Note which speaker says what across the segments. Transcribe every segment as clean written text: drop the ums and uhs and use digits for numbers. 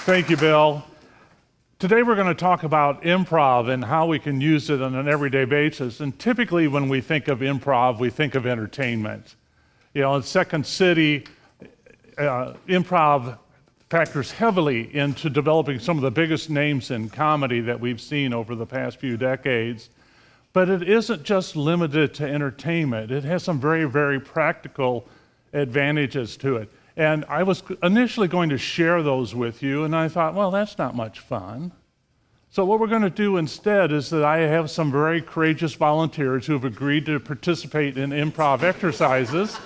Speaker 1: Thank you, Bill. Today we're going to talk about improv and how we can use it on an everyday basis. And typically when we think of improv, we think of entertainment. You know, in Second City, improv factors heavily into developing some of the biggest names in comedy that we've seen over the past few decades. But it isn't just limited to entertainment. It has some very, very practical advantages to it. And I was initially going to share those with you, and I thought, well, that's not much fun. So what we're going to do instead is that I have some very courageous volunteers who have agreed to participate in improv exercises.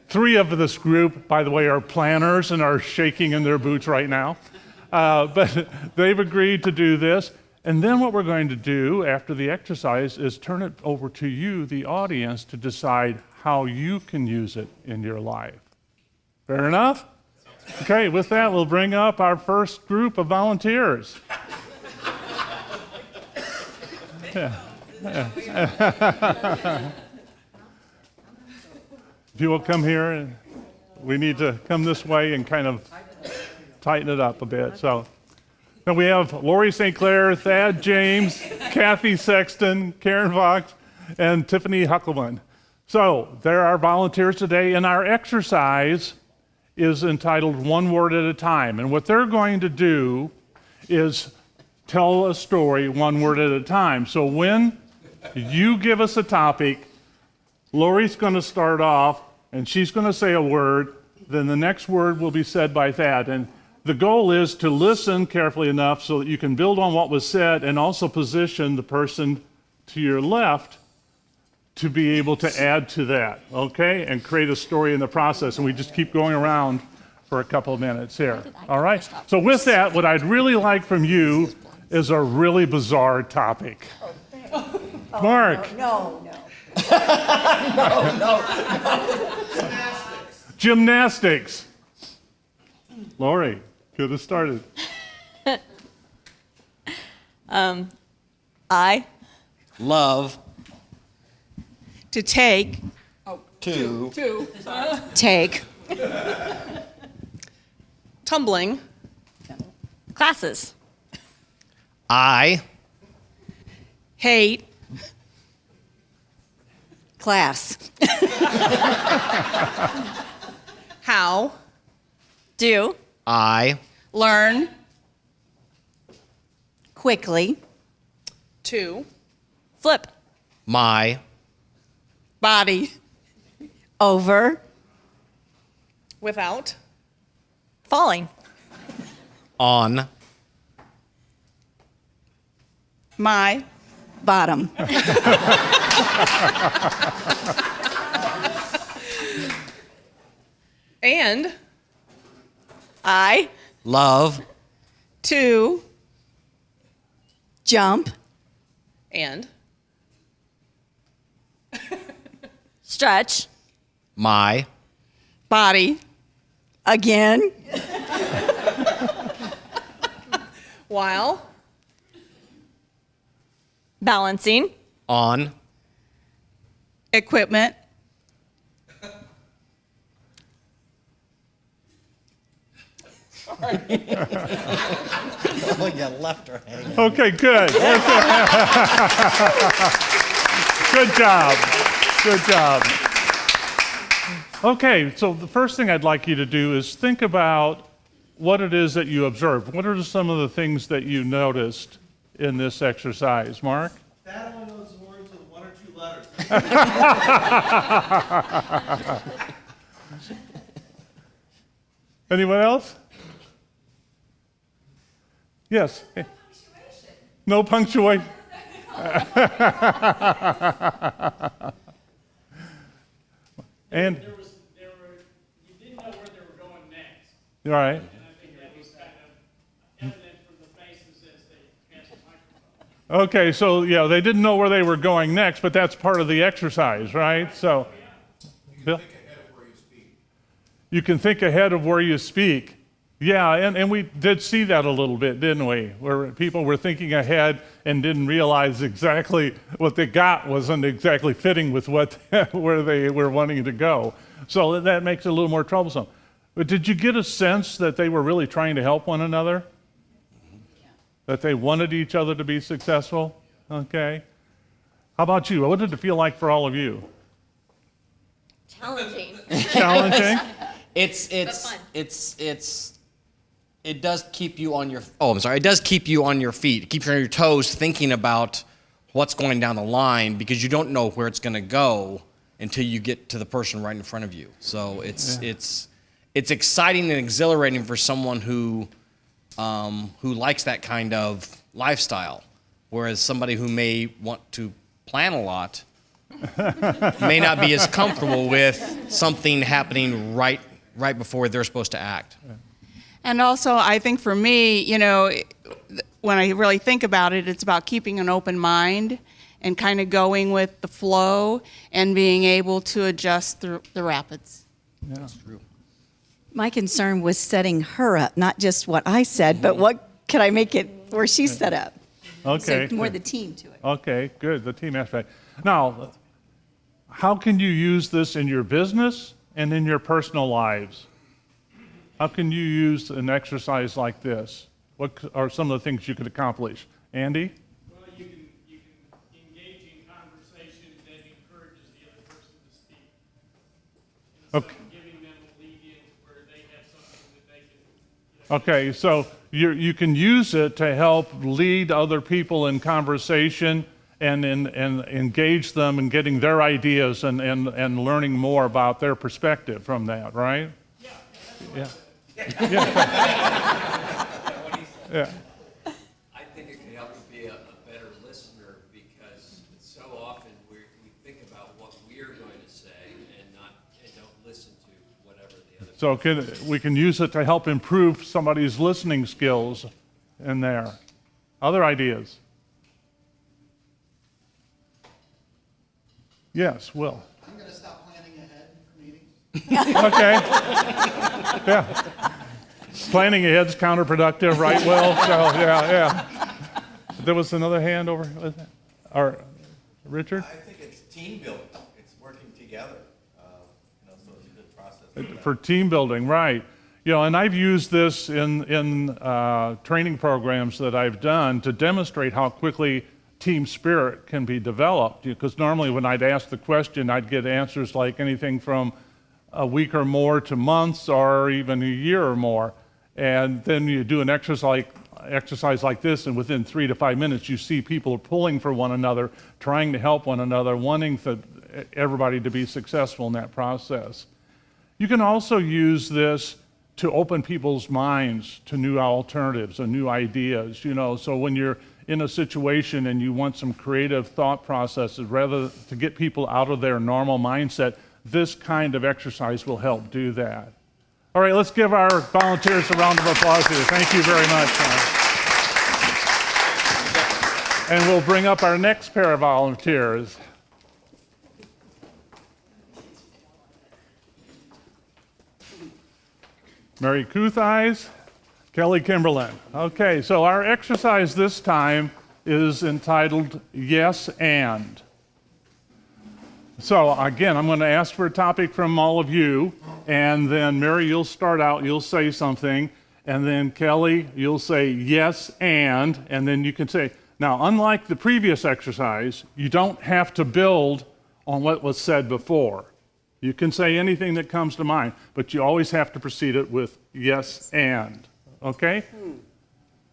Speaker 1: 3 of this group, by the way, are planners and are shaking in their boots right now. But they've agreed to do this. And then what we're going to do after the exercise is turn it over to you, the audience, to decide how you can use it in your life. Fair enough? Okay, with that, we'll bring up our first group of volunteers. If you will come here, and we need to come this way and kind of tighten it up a bit. So now we have Lori St. Clair, Thad James, Kathy Sexton, Karen Vox, and Tiffany Huckelman. So there are volunteers today, and our exercise is entitled One Word at a Time. And what they're going to do is tell a story one word at a time. So when you give us a topic, Lori's going to start off, and she's going to say a word, then the next word will be said by Thad. And the goal is to listen carefully enough so that you can build on what was said and also position the person to your left to be able to add to that, okay? And create a story in the process. And we just keep going around for a couple of minutes here. All right? So with that, what I'd really like from you is a really bizarre topic. Mark.
Speaker 2: No.
Speaker 1: Gymnastics. Lori, get us started.
Speaker 2: I
Speaker 3: Love
Speaker 2: to take
Speaker 4: Take
Speaker 2: tumbling
Speaker 4: classes.
Speaker 3: I
Speaker 2: hate
Speaker 4: Class.
Speaker 2: how
Speaker 4: Do
Speaker 3: I
Speaker 2: learn
Speaker 4: quickly
Speaker 2: to
Speaker 4: flip
Speaker 3: my
Speaker 2: body
Speaker 4: over
Speaker 2: without
Speaker 4: falling.
Speaker 3: on
Speaker 2: my
Speaker 4: Bottom.
Speaker 2: and
Speaker 4: I
Speaker 3: love
Speaker 2: to
Speaker 4: jump,
Speaker 2: and
Speaker 4: stretch
Speaker 3: my
Speaker 2: body
Speaker 4: again
Speaker 2: while
Speaker 4: balancing
Speaker 3: on
Speaker 2: equipment
Speaker 3: Oh, you left her hanging.
Speaker 1: Okay, good. Good job. Good job. Okay, so the first thing I'd like you to do is think about what it is that you observed. What are some of the things that you noticed in this exercise? Mark?
Speaker 5: That only knows the words with 1 or 2 letters.
Speaker 1: Anyone else? Yes. No punctuation. And
Speaker 6: you didn't know where they were going next.
Speaker 1: all right.
Speaker 6: And I think that was kind of evident from the faces as they passed the microphone.
Speaker 1: Okay, so yeah, they didn't know where they were going next, but that's part of the exercise, right? So Bill? You can think ahead of where you speak. Yeah, and we did see that a little bit, didn't we? Where people were thinking ahead and didn't realize exactly what they got wasn't exactly fitting with what where they were wanting to go. So that makes it a little more troublesome. But did you get a sense that they were really trying to help one another? That they wanted each other to be successful? Okay. How about you? What did it feel like for all of you?
Speaker 4: Challenging.
Speaker 1: Challenging?
Speaker 3: It does keep you on your, it does keep you on your feet. It keeps you on your toes thinking about what's going down the line because you don't know where it's going to go until you get to the person right in front of you. So it's exciting and exhilarating for someone who likes that kind of lifestyle, whereas somebody who may want to plan a lot may not be as comfortable with something happening right before they're supposed to act.
Speaker 7: And also, I think for me, when I really think about it, it's about keeping an open mind and kind of going with the flow and being able to adjust the rapids.
Speaker 1: Yeah.
Speaker 3: That's true.
Speaker 4: My concern was setting her up, not just what I said, but what could I make it where she's set up?
Speaker 1: Okay.
Speaker 4: So more the team to it.
Speaker 1: Okay, good, the team aspect. Now, how can you use this in your business and in your personal lives? How can you use an exercise like this? What are some of the things you could accomplish? Andy?
Speaker 6: Well, you can engage in conversation that encourages the other person to speak. Instead
Speaker 1: Okay.
Speaker 6: of giving them a lead in where they have something that they can,
Speaker 1: Okay, so you can use it to help lead other people in conversation and engage them in getting their ideas and learning more about their perspective from that, right? Yeah. Yeah.
Speaker 8: I think it can help you be a better listener because so often we think about what we're going to say and don't listen to whatever the other.
Speaker 1: So we can use it to help improve somebody's listening skills in there. Other ideas? Yes, Will.
Speaker 5: I'm going to stop planning ahead for meetings.
Speaker 1: Okay. Yeah. Planning ahead's counterproductive, right, Will? So, yeah. There was another hand over, or Richard?
Speaker 5: I think it's team building. It's working together. So it's a good process.
Speaker 1: For team building, right. And I've used this in training programs that I've done to demonstrate how quickly team spirit can be developed. Because normally when I'd ask the question, I'd get answers like anything from a week or more to months or even a year or more. And then you do an exercise like this, and within 3 to 5 minutes, you see people pulling for one another, trying to help one another, wanting everybody to be successful in that process. You can also use this to open people's minds to new alternatives and new ideas. So when you're in a situation and you want some creative thought processes, rather to get people out of their normal mindset, this kind of exercise will help do that. All right, let's give our volunteers a round of applause here. Thank you very much. And we'll bring up our next pair of volunteers. Mary Kutheyes, Kelly Kimberlin. Okay, so our exercise this time is entitled Yes and. So again, I'm going to ask for a topic from all of you, and then Mary, you'll start out, you'll say something, and then Kelly, you'll say yes and then you can say, now unlike the previous exercise, you don't have to build on what was said before. You can say anything that comes to mind, but you always have to precede it with yes and, okay?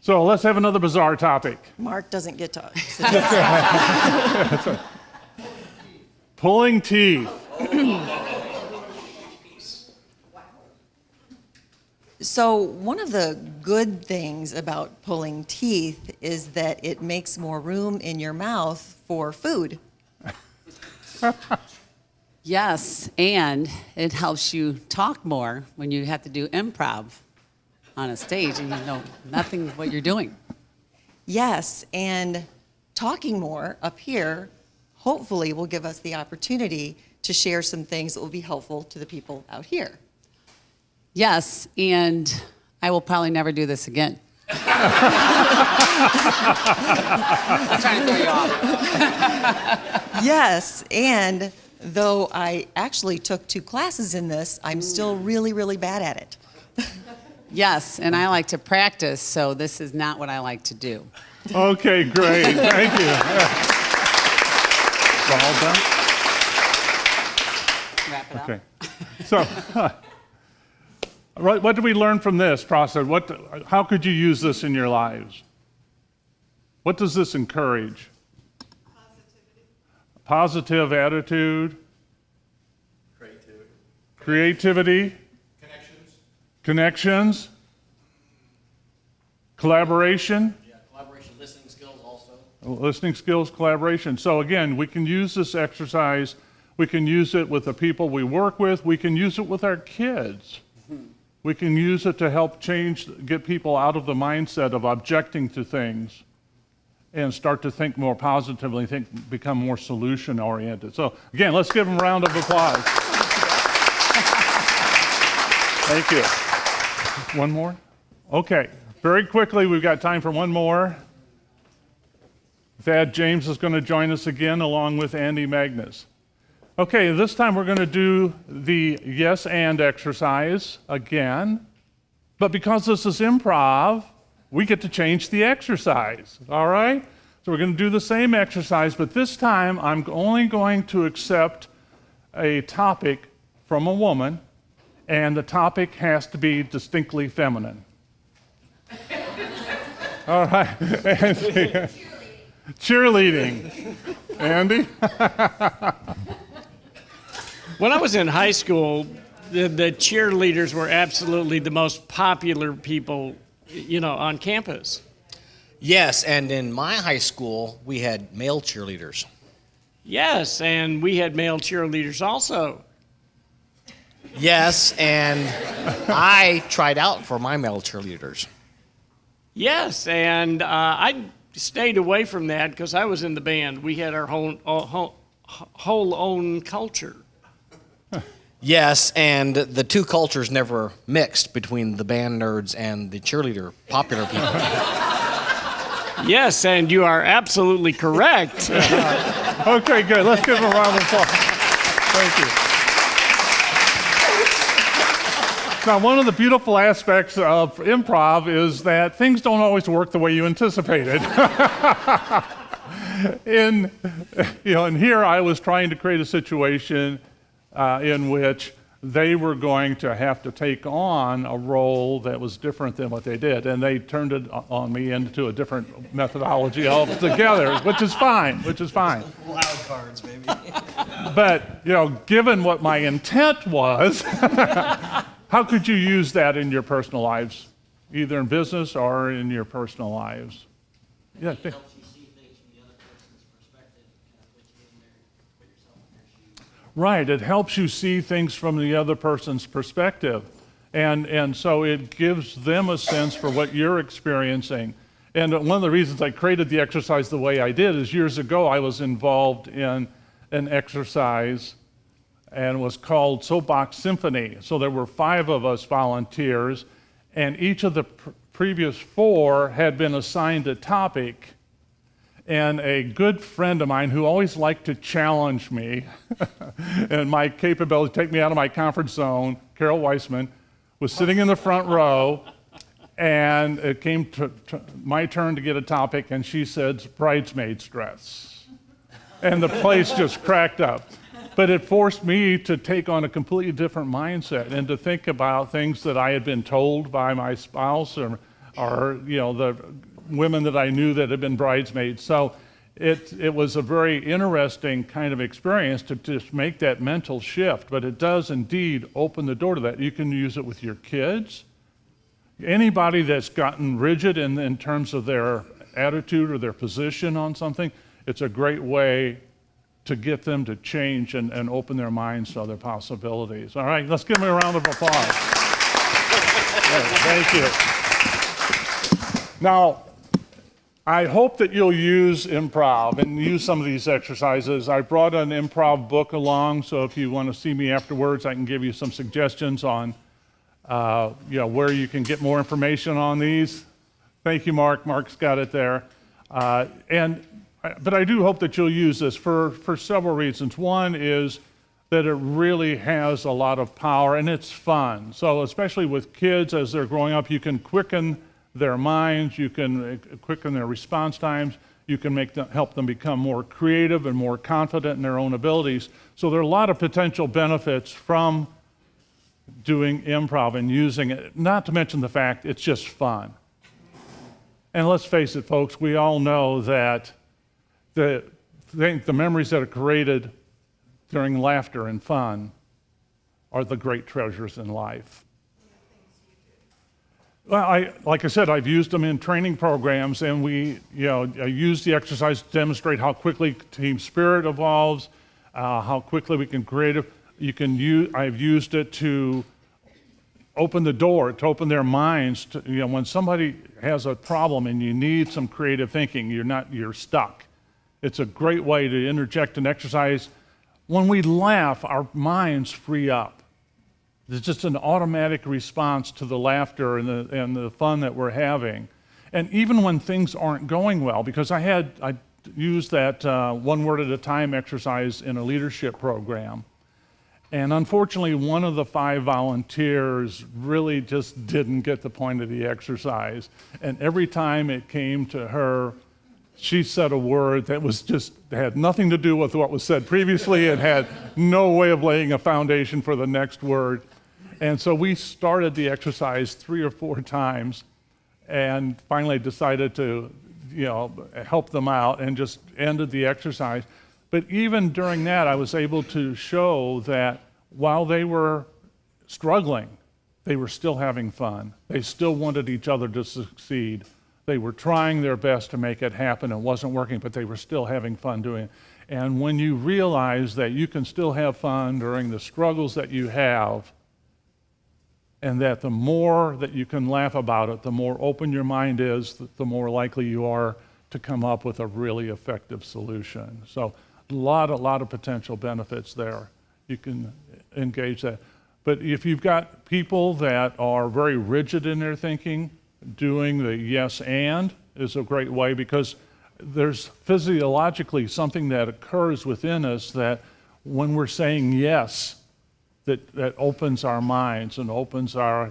Speaker 1: So let's have another bizarre topic.
Speaker 4: Mark doesn't get to.
Speaker 1: Pulling teeth.
Speaker 9: So one of the good things about pulling teeth is that it makes more room in your mouth for food.
Speaker 10: Yes, and it helps you talk more when you have to do improv on a stage and you know nothing what you're doing.
Speaker 9: Yes, and talking more up here hopefully will give us the opportunity to share some things that will be helpful to the people out here.
Speaker 10: Yes, and I will probably never do this again. I'm trying to throw you off.
Speaker 9: Yes, and though I actually took 2 classes in this, I'm still really, really bad at it.
Speaker 10: Yes, and I like to practice, so this is not what I like to do.
Speaker 1: Okay, great. Thank you. All done?
Speaker 10: Wrap it up.
Speaker 1: Okay. So, right, what did we learn from this process? How could you use this in your lives? What does this encourage? Positive attitude. Creativity. Connections. Collaboration.
Speaker 3: Collaboration, listening skills also.
Speaker 1: Listening skills, collaboration. So again, we can use this exercise. We can use it with the people we work with. We can use it with our kids. We can use it to help get people out of the mindset of objecting to things and start to think more positively, become more solution oriented. So again, let's give them a round of applause. Thank you. One more? Okay. Very quickly, we've got time for one more. Thad James is going to join us again along with Andy Magnus. Okay, this time we're going to do the yes and exercise again. But because this is improv, we get to change the exercise, all right? So we're going to do the same exercise, but this time I'm only going to accept a topic from a woman, and the topic has to be distinctly feminine. All right. Cheerleading. Andy?
Speaker 6: When I was in high school, the cheerleaders were absolutely the most popular people, on campus.
Speaker 3: Yes, and in my high school, we had male cheerleaders.
Speaker 6: Yes, and we had male cheerleaders also.
Speaker 3: Yes, and I tried out for my male cheerleaders.
Speaker 6: Yes, and I stayed away from that because I was in the band. We had our whole own culture.
Speaker 3: Yes, and the two cultures never mixed between the band nerds and the cheerleader popular people.
Speaker 6: Yes, and you are absolutely correct.
Speaker 1: Okay, good. Let's give them a round of applause. Thank you. Now, one of the beautiful aspects of improv is that things don't always work the way you anticipated. And here I was trying to create a situation in which they were going to have to take on a role that was different than what they did, and they turned it on me into a different methodology altogether, which is fine.
Speaker 5: Wild cards, baby.
Speaker 1: But given what my intent was, how could you use that in your personal lives, either in business or in your personal lives? Yeah.
Speaker 11: It helps you see things from the other person's perspective, kind of put you in there, put yourself in their shoes.
Speaker 1: Right, it helps you see things from the other person's perspective. And so it gives them a sense for what you're experiencing. And one of the reasons I created the exercise the way I did is years ago I was involved in an exercise and it was called Soapbox Symphony. So there were 5 of us volunteers, and each of the previous 4 had been assigned a topic. And a good friend of mine who always liked to challenge me and my capability, take me out of my comfort zone, Carol Weissman, was sitting in the front row, and it came to my turn to get a topic, and she said, bridesmaid's dress. And the place just cracked up. But it forced me to take on a completely different mindset and to think about things that I had been told by my spouse or the women that I knew that had been bridesmaids. So it was a very interesting kind of experience to just make that mental shift, but it does indeed open the door to that. You can use it with your kids. Anybody that's gotten rigid in terms of their attitude or their position on something, it's a great way to get them to change and open their minds to other possibilities. All right, let's give them a round of applause. Thank you. Now, I hope that you'll use improv and use some of these exercises. I brought an improv book along, so if you want to see me afterwards, I can give you some suggestions on where you can get more information on these. Thank you, Mark. Mark's got it there. But I do hope that you'll use this for several reasons. One is that it really has a lot of power, and it's fun. So especially with kids as they're growing up, you can quicken their minds, you can quicken their response times, you can help them become more creative and more confident in their own abilities. So there are a lot of potential benefits from doing improv and using it, not to mention the fact it's just fun. And let's face it, folks, we all know that the memories that are created during laughter and fun are the great treasures in life. Well, like I said, I've used them in training programs, and I use the exercise to demonstrate how quickly team spirit evolves, how quickly we can create it. I've used it to open the door, to open their minds. When somebody has a problem and you need some creative thinking, you're stuck. It's a great way to interject an exercise. When we laugh, our minds free up. It's just an automatic response to the laughter and the fun that we're having. And even when things aren't going well, because I used that one word at a time exercise in a leadership program. And unfortunately, one of the 5 volunteers really just didn't get the point of the exercise. And every time it came to her, she said a word that had nothing to do with what was said previously. It had no way of laying a foundation for the next word. And so we started the exercise 3 or 4 times and finally decided to, help them out and just ended the exercise. But even during that, I was able to show that while they were struggling, they were still having fun. They still wanted each other to succeed. They were trying their best to make it happen. It wasn't working, but they were still having fun doing it. And when you realize that you can still have fun during the struggles that you have, and that the more that you can laugh about it, the more open your mind is, the more likely you are to come up with a really effective solution. So a lot of potential benefits there. You can engage that. But if you've got people that are very rigid in their thinking, doing the yes and is a great way, because there's physiologically something that occurs within us that when we're saying yes, that opens our minds and opens our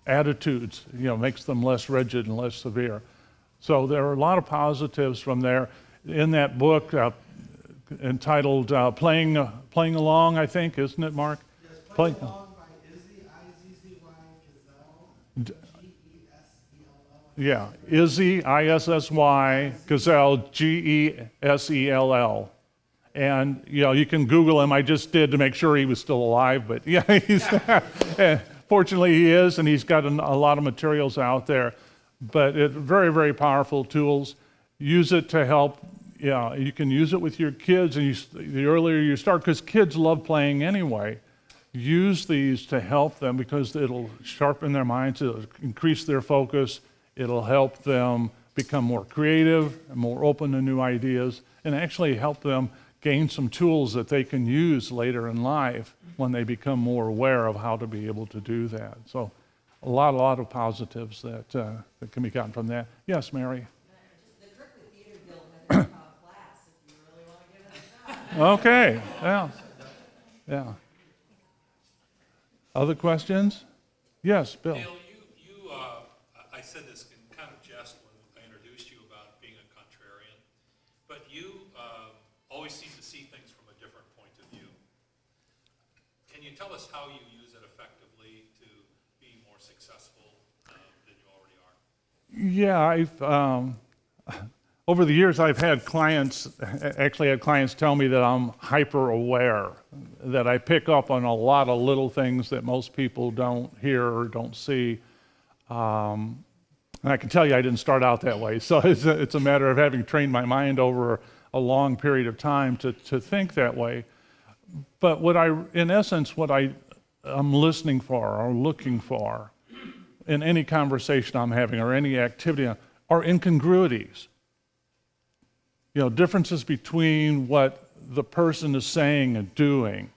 Speaker 1: attitudes, makes them less rigid and less severe. So there are a lot of positives from there. In that book entitled Playing Along, I think, isn't it, Mark?
Speaker 11: Yes, Playing Along by Izzy, I-Z-Z-Y, Gazelle, G-E-S-E-L-L.
Speaker 1: Yeah, Izzy, I-S-S-Y, Gazelle, G-E-S-E-L-L. And, you can Google him. I just did to make sure he was still alive, but yeah, fortunately he is, and he's got a lot of materials out there. But it's very, very powerful tools. Use it to help. You can use it with your kids, and the earlier you start, because kids love playing anyway. Use these to help them, because it'll sharpen their minds, it'll increase their focus, it'll help them become more creative and more open to new ideas, and actually help them gain some tools that they can use later in life when they become more aware of how to be able to do that. So a lot of positives that can be gotten from that. Yes, Mary?
Speaker 12: The Berkeley Theater Guild has a class if you really want to give it a shot.
Speaker 1: Okay, yeah. Other questions? Yes, Bill.
Speaker 13: Bill, I said this in kind of jest when I introduced you about being a contrarian, but you always seem to see things from a different point of view. Can you tell us how you use it effectively to be more successful than you already are?
Speaker 1: Yeah, over the years I've had clients tell me that I'm hyper aware, that I pick up on a lot of little things that most people don't hear or don't see. And I can tell you I didn't start out that way. So it's a matter of having trained my mind over a long period of time to think that way. But in essence, what I'm listening for or looking for in any conversation I'm having or any activity are incongruities. Differences between what the person is saying and doing,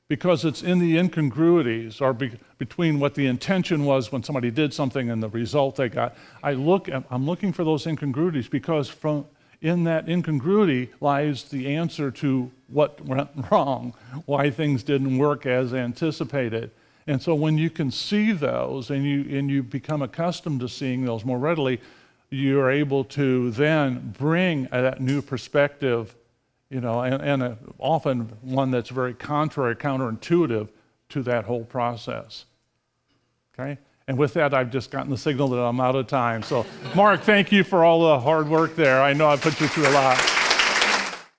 Speaker 1: because it's in the incongruities or between what the intention was when somebody did something and the result they got. I'm looking for those incongruities because in that incongruity lies the answer to what went wrong, why things didn't work as anticipated. And so when you can see those and you become accustomed to seeing those more readily, you're able to then bring that new perspective, and often one that's very contrary, counterintuitive to that whole process. Okay? And with that, I've just gotten the signal that I'm out of time. So, Mark, thank you for all the hard work there. I know I put you through a lot.